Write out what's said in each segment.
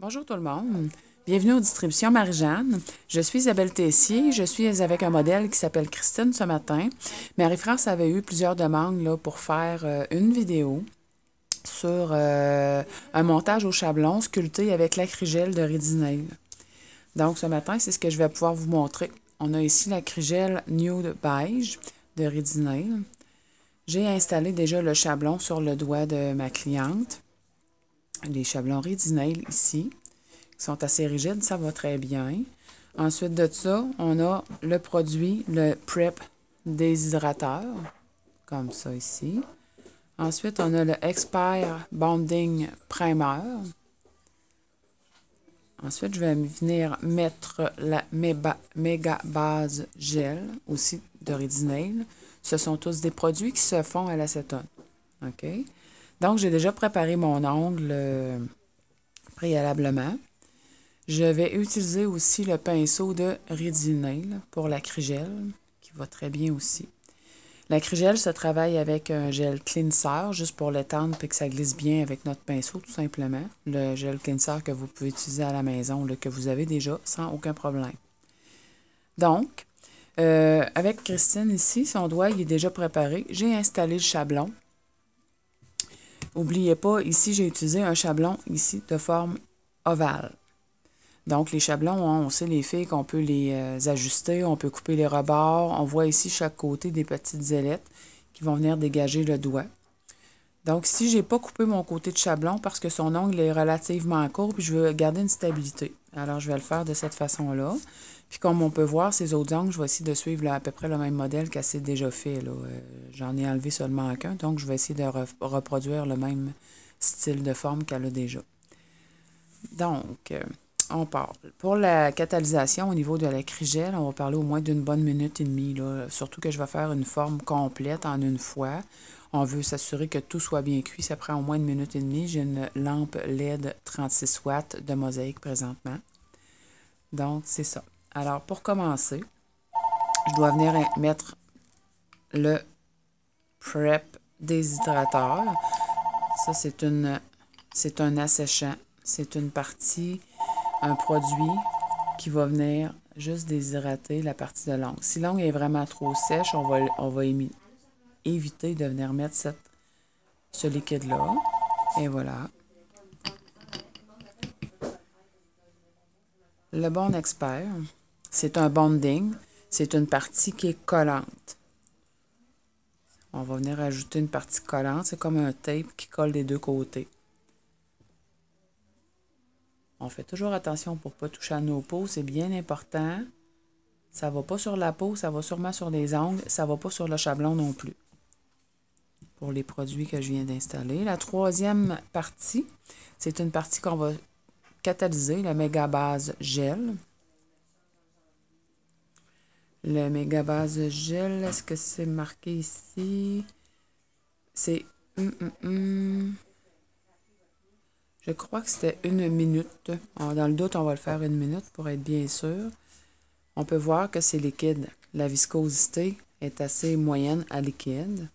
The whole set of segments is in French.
Bonjour tout le monde. Bienvenue aux distributions Marie-Jeanne. Je suis Isabelle Tessier. Je suis avec un modèle qui s'appelle Christine ce matin. Marie-France avait eu plusieurs demandes là, pour faire une vidéo sur un montage au chablon sculpté avec l'acrygel de Redinail. Donc ce matin, c'est ce que je vais pouvoir vous montrer. On a ici l'acrygel Nude Beige de Redinail. J'ai installé déjà le chablon sur le doigt de ma cliente. Les chablons Redinail ici, qui sont assez rigides, ça va très bien. Ensuite de ça, on a le produit, le Prep déshydrateur, comme ça ici. Ensuite, on a le Expire Bonding Primer. Ensuite, je vais venir mettre la Méga Base Gel, aussi de Redinail. Ce sont tous des produits qui se font à l'acétone. OK? Donc, j'ai déjà préparé mon ongle préalablement. Je vais utiliser aussi le pinceau de Redinail pour l'acrygel, qui va très bien aussi. L'acrygel se travaille avec un gel cleanser, juste pour l'étendre et que ça glisse bien avec notre pinceau, tout simplement. Le gel cleanser que vous pouvez utiliser à la maison, là, que vous avez déjà, sans aucun problème. Donc, avec Christine ici, son doigt il est déjà préparé. J'ai installé le chablon. N'oubliez pas, ici, j'ai utilisé un chablon ici de forme ovale. Donc, les chablons, on sait, les filles, qu'on peut les ajuster, on peut couper les rebords. On voit ici, chaque côté, des petites ailettes qui vont venir dégager le doigt. Donc, si je n'ai pas coupé mon côté de chablon parce que son ongle est relativement court, puis je veux garder une stabilité. Alors, je vais le faire de cette façon-là. Puis, comme on peut voir, ces autres ongles, je vais essayer de suivre là, à peu près le même modèle qu'elle s'est déjà fait. J'en ai enlevé seulement qu'un, donc je vais essayer de reproduire le même style de forme qu'elle a déjà. Donc, on part. Pour la catalysation au niveau de l'acrygel, on va parler au moins d'une bonne minute et demie. Là. Surtout que je vais faire une forme complète en une fois. On veut s'assurer que tout soit bien cuit. Ça prend au moins une minute et demie. J'ai une lampe LED 36 watts de mosaïque présentement. Donc, c'est ça. Alors, pour commencer, je dois venir mettre le Prep déshydrateur. Ça, c'est un asséchant. C'est une partie, un produit qui va venir juste déshydrater la partie de l'ongle. Si l'ongle est vraiment trop sèche, on va éviter de venir mettre ce liquide-là. Et voilà. Le Bond Expert, c'est un bonding. C'est une partie qui est collante. On va venir ajouter une partie collante. C'est comme un tape qui colle des deux côtés. On fait toujours attention pour ne pas toucher à nos peaux. C'est bien important. Ça ne va pas sur la peau, ça va sûrement sur les ongles. Ça ne va pas sur le chablon non plus. Pour les produits que je viens d'installer. La troisième partie, c'est une partie qu'on va catalyser, le Méga Base Gel. Le Méga Base Gel, est-ce que c'est marqué ici? C'est... Je crois que c'était une minute. Dans le doute, on va le faire une minute pour être bien sûr. On peut voir que c'est liquide. La viscosité est assez moyenne à liquide.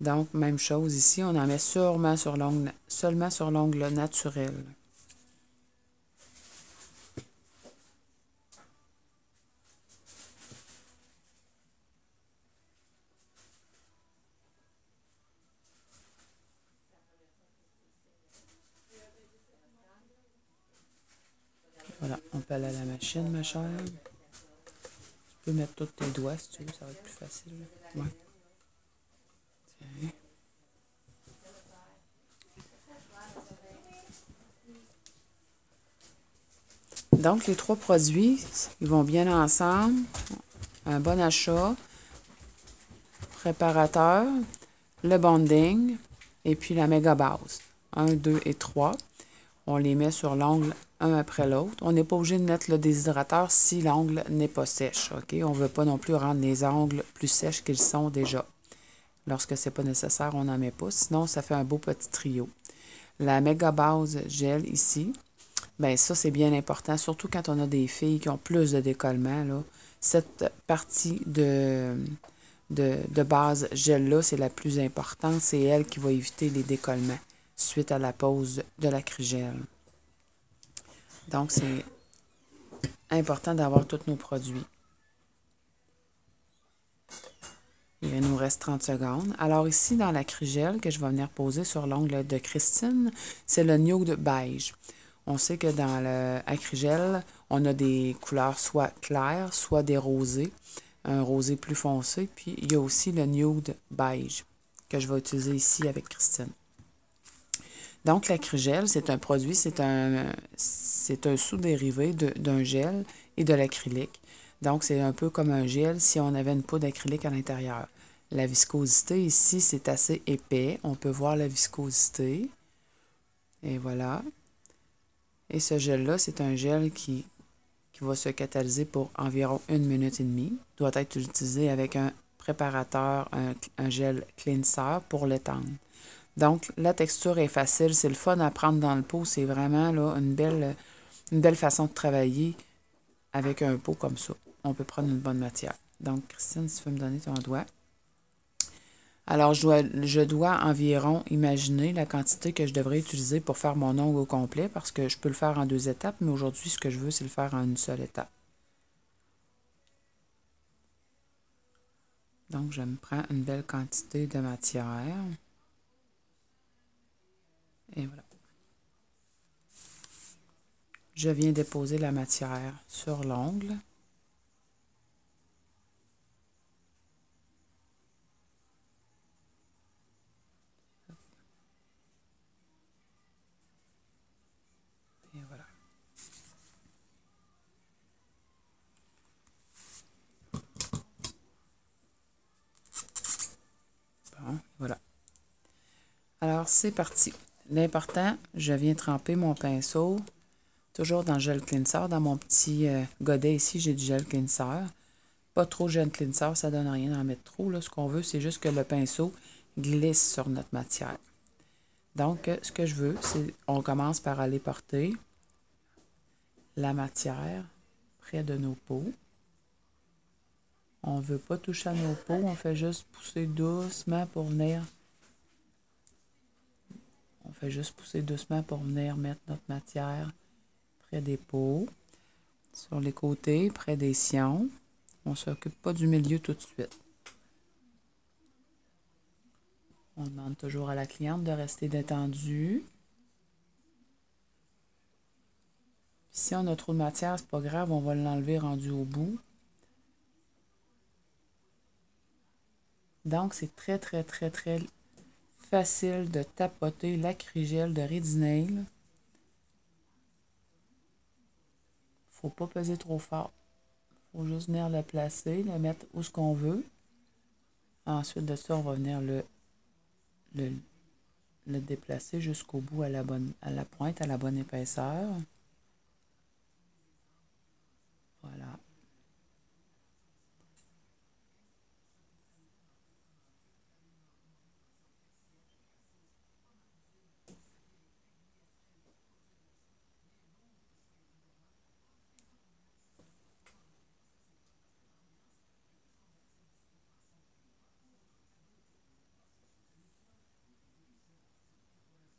Donc, même chose ici, on en met seulement sur l'ongle naturel. Voilà, on peut aller à la machine, ma chère. Tu peux mettre tous tes doigts si tu veux, ça va être plus facile. Ouais. Tiens. Donc, les trois produits, ils vont bien ensemble. Un bon achat, préparateur, le bonding et puis la méga base. 1, 2 et 3. On les met sur l'ongle un après l'autre. On n'est pas obligé de mettre le déshydrateur si l'ongle n'est pas sèche. OK? On ne veut pas non plus rendre les ongles plus sèches qu'ils sont déjà. Lorsque ce n'est pas nécessaire, on n'en met pas. Sinon, ça fait un beau petit trio. La méga base gel ici, bien ça, c'est bien important, surtout quand on a des filles qui ont plus de décollement. Là. Cette partie de base gel-là, c'est la plus importante. C'est elle qui va éviter les décollements suite à la pose de l'acrygel. Donc, c'est important d'avoir tous nos produits. Il nous reste 30 secondes. Alors ici, dans l'acrygel que je vais venir poser sur l'ongle de Christine, c'est le nude beige. On sait que dans l'acrygel, on a des couleurs soit claires, soit des rosés. Un rosé plus foncé. Puis il y a aussi le nude beige que je vais utiliser ici avec Christine. Donc l'acrygel, c'est un produit, c'est un sous-dérivé d'un gel et de l'acrylique. Donc, c'est un peu comme un gel si on avait une poudre d'acrylique à l'intérieur. La viscosité ici, c'est assez épais. On peut voir la viscosité. Et voilà. Et ce gel-là, c'est un gel qui va se catalyser pour environ 1 minute et demie. Il doit être utilisé avec un préparateur, un gel cleanser pour l'étendre. Donc, la texture est facile. C'est le fun à prendre dans le pot. C'est vraiment là, une belle façon de travailler avec un pot comme ça. On peut prendre une bonne matière. Donc, Christine, si tu veux me donner ton doigt. Alors, je dois environ imaginer la quantité que je devrais utiliser pour faire mon ongle au complet parce que je peux le faire en 2 étapes, mais aujourd'hui, ce que je veux, c'est le faire en une seule étape. Donc, je me prends une belle quantité de matière. Et voilà. Je viens déposer la matière sur l'ongle. Et voilà. Bon, voilà. Alors, c'est parti. L'important, je viens tremper mon pinceau, toujours dans le gel cleanser. Dans mon petit godet ici, j'ai du gel cleanser. Pas trop gel cleanser, ça donne rien d'en mettre trop. Là. Ce qu'on veut, c'est juste que le pinceau glisse sur notre matière. Donc, ce que je veux, c'est on commence par aller porter la matière près de nos peaux. On ne veut pas toucher à nos peaux, on fait juste pousser doucement pour venir. On fait juste pousser doucement pour venir mettre notre matière près des peaux, sur les côtés, près des sillons. On ne s'occupe pas du milieu tout de suite. On demande toujours à la cliente de rester détendue. Si on a trop de matière, c'est pas grave, on va l'enlever rendu au bout. Donc, c'est très, très, très, très facile de tapoter l'acrygel de Ready Nail. Faut pas peser trop fort. Faut juste venir le placer, le mettre où ce qu'on veut. Ensuite de ça, on va venir le déplacer jusqu'au bout à la pointe, à la bonne épaisseur. Voilà.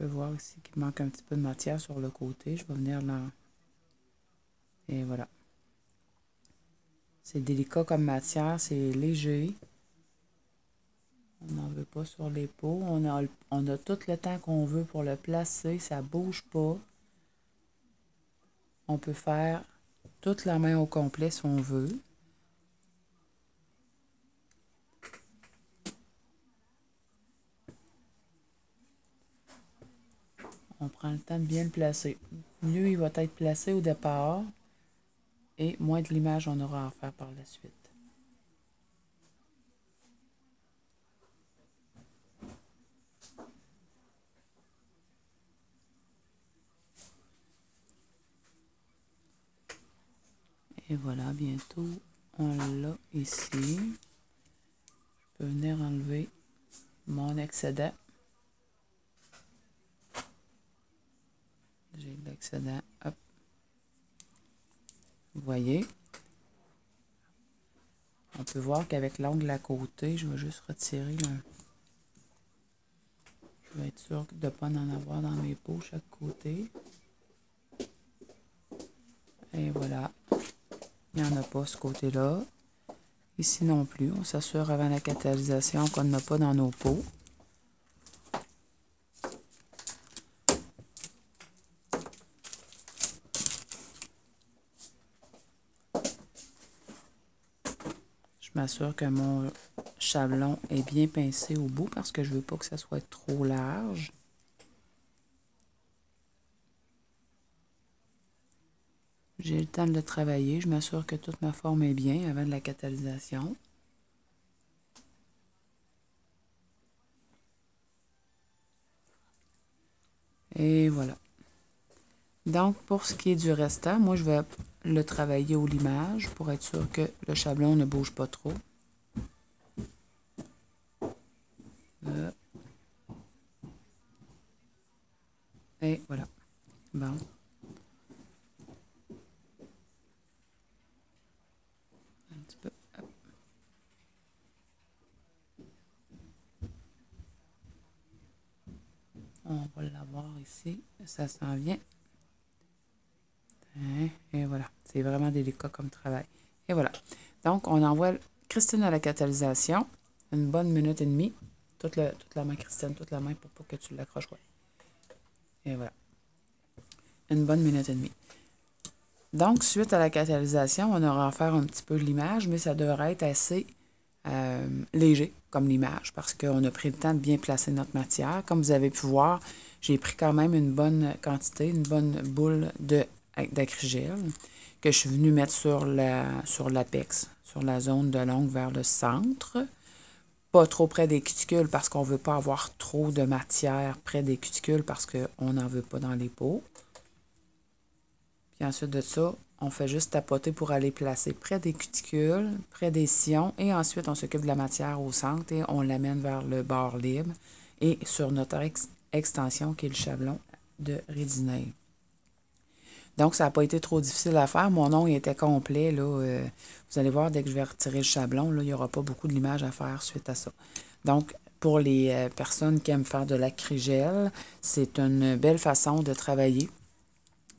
On peut voir ici qu'il manque un petit peu de matière sur le côté. Je vais venir là. Et voilà. C'est délicat comme matière, c'est léger. On n'en veut pas sur les peaux. On a tout le temps qu'on veut pour le placer. Ça ne bouge pas. On peut faire toute la main au complet si on veut. On prend le temps de bien le placer. Mieux il va être placé au départ et moins de l'image on aura à faire par la suite. Et voilà, bientôt on l'a ici. Je peux venir enlever mon excédent. J'ai de l'excédent. Hop. Vous voyez? On peut voir qu'avec l'ongle à côté, je vais juste retirer le... Je vais être sûr de ne pas en avoir dans mes peaux chaque côté. Et voilà. Il n'y en a pas ce côté-là. Ici non plus. On s'assure avant la catalysation qu'on n'en a pas dans nos pots. Je m'assure que mon chablon est bien pincé au bout parce que je ne veux pas que ça soit trop large. J'ai le temps de le travailler. Je m'assure que toute ma forme est bien avant de la catalysation. Et voilà. Donc, pour ce qui est du restant, moi, je vais le travailler au limage pour être sûr que le chablon ne bouge pas trop. Là. Et voilà. Bon. Un petit peu. Hop. On va l'avoir ici. Ça s'en vient. Et voilà. C'est vraiment délicat comme travail. Et voilà. Donc, on envoie Christine à la catalysation. Une bonne minute et demie. Toute la main, Christine, toute la main pour pas que tu l'accroches. Ouais. Et voilà. Une bonne minute et demie. Donc, suite à la catalysation, on aura à faire un petit peu l'image, mais ça devrait être assez léger comme l'image parce qu'on a pris le temps de bien placer notre matière. Comme vous avez pu voir, j'ai pris quand même une bonne quantité, une bonne boule d'acrygel que je suis venue mettre sur l'apex, sur la zone de l'ongle vers le centre. Pas trop près des cuticules parce qu'on ne veut pas avoir trop de matière près des cuticules parce qu'on n'en veut pas dans les pots. Puis ensuite de ça, on fait juste tapoter pour aller placer près des cuticules, près des sillons. Et ensuite, on s'occupe de la matière au centre et on l'amène vers le bord libre et sur notre extension qui est le chablon de Ready-Nail. Donc, ça n'a pas été trop difficile à faire. Mon ongle était complet. Là, vous allez voir, dès que je vais retirer le chablon, là, il n'y aura pas beaucoup de l'image à faire suite à ça. Donc, pour les personnes qui aiment faire de l'acrygel, c'est une belle façon de travailler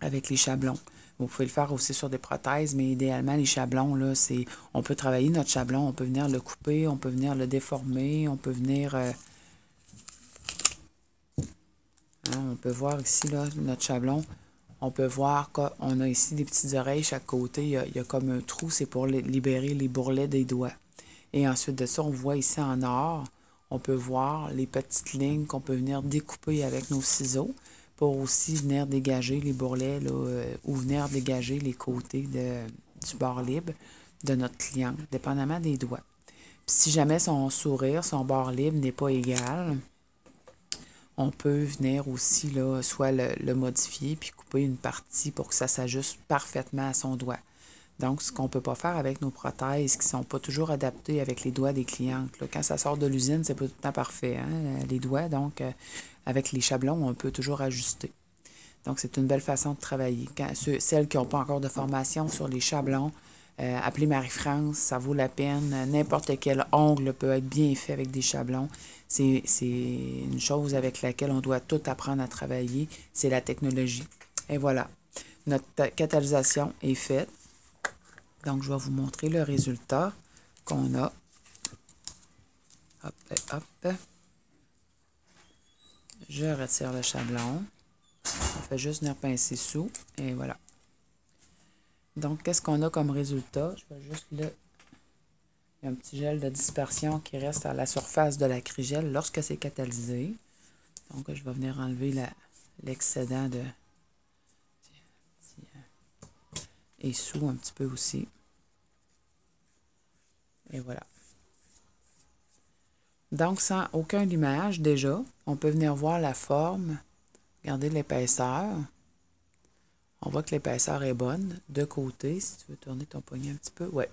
avec les chablons. Vous pouvez le faire aussi sur des prothèses, mais idéalement, les chablons, là, on peut travailler notre chablon, on peut venir le couper, on peut venir le déformer, on peut venir... on peut voir ici, là, notre chablon. On peut voir qu'on a ici des petites oreilles chaque côté. Il y a comme un trou, c'est pour libérer les bourrelets des doigts. Et ensuite de ça, on voit ici en or, on peut voir les petites lignes qu'on peut venir découper avec nos ciseaux pour aussi venir dégager les bourrelets là, ou venir dégager les côtés du bord libre de notre client, dépendamment des doigts. Puis si jamais son sourire, son bord libre n'est pas égal, on peut venir aussi là, soit le modifier puis couper une partie pour que ça s'ajuste parfaitement à son doigt. Donc, ce qu'on ne peut pas faire avec nos prothèses qui ne sont pas toujours adaptées avec les doigts des clientes. Là. Quand ça sort de l'usine, c'est pas tout le temps parfait, hein, les doigts. Donc, avec les chablons, on peut toujours ajuster. Donc, c'est une belle façon de travailler. Celles qui n'ont pas encore de formation sur les chablons, appelez Marie-France, ça vaut la peine. N'importe quel ongle peut être bien fait avec des chablons. C'est une chose avec laquelle on doit tout apprendre à travailler. C'est la technologie. Et voilà. Notre catalysation est faite. Donc, je vais vous montrer le résultat qu'on a. Hop, hop. Je retire le chablon. On fait juste venir pincer sous. Et voilà. Donc, qu'est-ce qu'on a comme résultat? Je vais juste il y a un petit gel de dispersion qui reste à la surface de l'acrygel lorsque c'est catalysé. Donc, je vais venir enlever l'excédent de... et sous un petit peu aussi. Et voilà. Donc, sans aucun limage, déjà, on peut venir voir la forme. Regardez l'épaisseur. On voit que l'épaisseur est bonne. De côté, si tu veux tourner ton poignet un petit peu, ouais.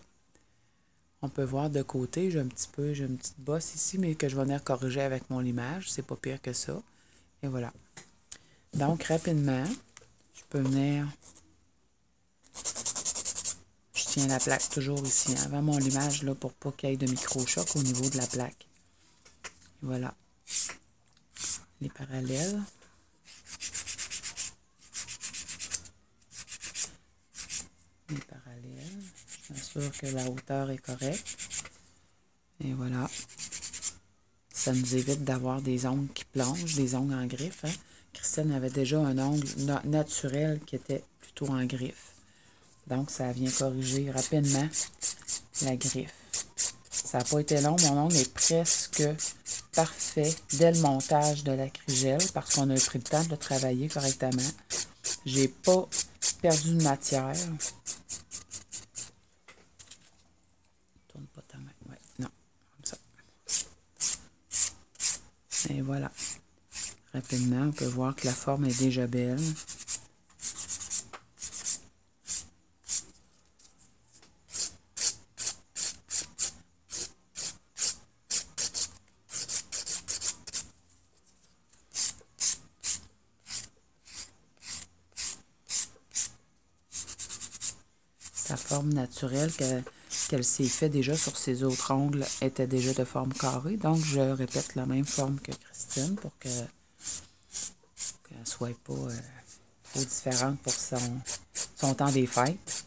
On peut voir de côté, j'ai une petite bosse ici, mais que je vais venir corriger avec mon limage. C'est pas pire que ça. Et voilà. Donc, rapidement, je peux venir... Je tiens la plaque toujours ici, hein, avant mon limage, là, pour pas qu'il y ait de micro-choc au niveau de la plaque. Et voilà. Les parallèles. sûr que la hauteur est correcte. Et voilà. Ça nous évite d'avoir des ongles qui plongent, des ongles en griffe. Hein? Christine avait déjà un ongle naturel qui était plutôt en griffe. Donc, ça vient corriger rapidement la griffe. Ça n'a pas été long. Mon ongle est presque parfait dès le montage de la crigelle parce qu'on a pris le temps de le travailler correctement. J'ai pas perdu de matière. Tourne pas ta main. Ouais, non, comme ça. Et voilà. Rapidement, on peut voir que la forme est déjà belle. Sa forme naturelle qu'elle s'est fait déjà sur ses autres ongles était déjà de forme carrée. Donc, je répète la même forme que Christine pour qu'elle ne soit pas trop différente pour son temps des fêtes.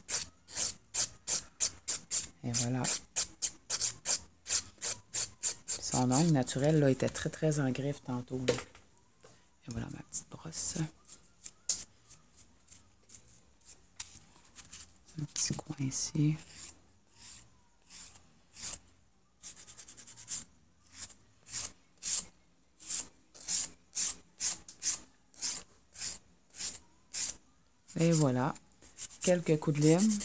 Et voilà. Son ongle naturel là, était très, très en griffe tantôt. Là. Et voilà ma petite brosse. Un petit coin ici. Et voilà. Quelques coups de lime.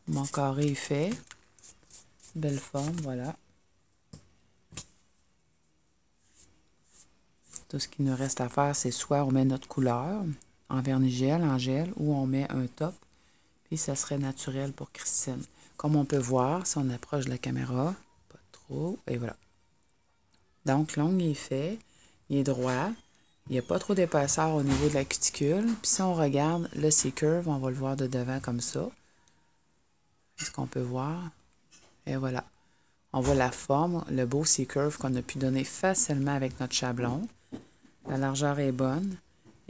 Mon carré est fait. Belle forme, voilà. Tout ce qui nous reste à faire, c'est soit on met notre couleur en vernis gel, en gel, ou on met un top. Puis ça serait naturel pour Christine. Comme on peut voir, si on approche de la caméra, pas trop, et voilà. Donc l'ongle est fait, il est droit. Il n'y a pas trop d'épaisseur au niveau de la cuticule. Puis si on regarde le C-curve, on va le voir de devant comme ça. Est-ce qu'on peut voir? Et voilà. On voit la forme, le beau C-curve qu'on a pu donner facilement avec notre chablon. La largeur est bonne.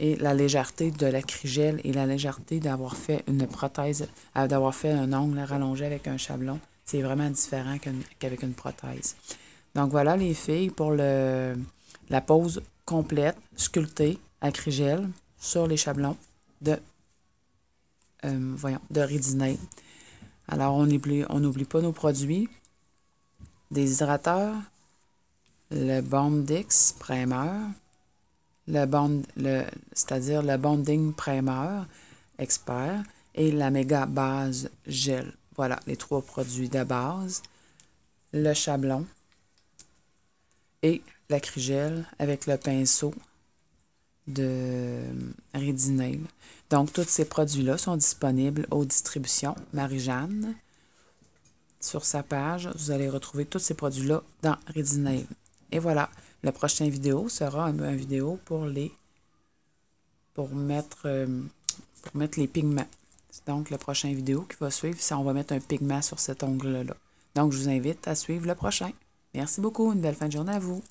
Et la légèreté de la crigelle et la légèreté d'avoir fait une prothèse, d'avoir fait un ongle rallongé avec un chablon, c'est vraiment différent qu'avec une prothèse. Donc voilà les filles pour la pose complète, sculptée à crigelle sur les chablons de Ready-Nail. Alors on n'oublie pas nos produits. Déshydrateur, le Bondix Primer, c'est-à-dire le Bonding Primer Expert et la Méga Base Gel. Voilà les 3 produits de base. Le chablon et la crigelle avec le pinceau de Ready-Nail. Donc, tous ces produits-là sont disponibles aux distributions Marie-Jeanne. Sur sa page, vous allez retrouver tous ces produits-là dans Ready-Nail. Et voilà, la prochaine vidéo sera une vidéo pour mettre les pigments. Donc, la prochaine vidéo qui va suivre, c'est on va mettre un pigment sur cet ongle-là. Donc, je vous invite à suivre le prochain. Merci beaucoup, une belle fin de journée à vous.